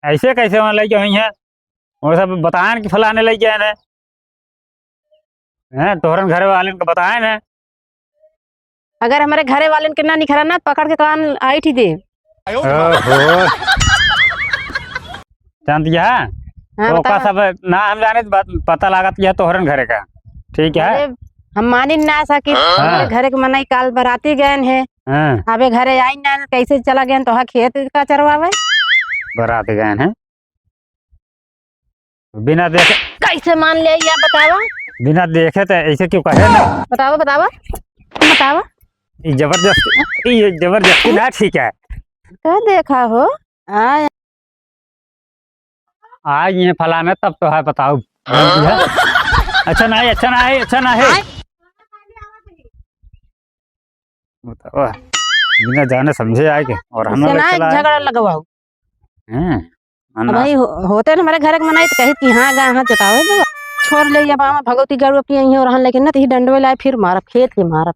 ऐसे कैसे वहाँ लग गई है? वो सब बताए कि फलाने लग गए ने हैं, तोहरन घर वाले को बताए ने। अगर हमारे घरे वाले के ना निखरा ना पकड़ के कान आई थी दे। ओहो जानती है हाँ तो का बता। सब ना हम जाने तो पता लागत यह तोहरन घरे का ठीक है। अरे हम मानी ना सकी हमारे घरे के मनाई काल बराती गए हैं। हाँ अबे घरे आई ना कैसे चला गया तो खेत का चरवावे। बारात गए हैं बिना देखे। कैसे मान ले या बतावा। बिना देखे तो ऐसे क्यों कहे ना? बतावा बतावा बतावा। ये जबरदस्ती ना ठीक है। क्या देखा हो? हाँ आज ये फलाना तब तो है बताओ। जानती है? अच्छा ना है अच्छा ना है अच्छा ना है। बताओ बिना जाने समझे आए के और हम लोग चला झगड़ा लगवाओ। हैं भाई होते ना हमारे घर के मनाई तो कही कि हाँ गा हाँ जताओ छोड़ ले या भगवती गड़ो की और लेकिन ना तो डंडवे लाए फिर मारब खेत के मारब।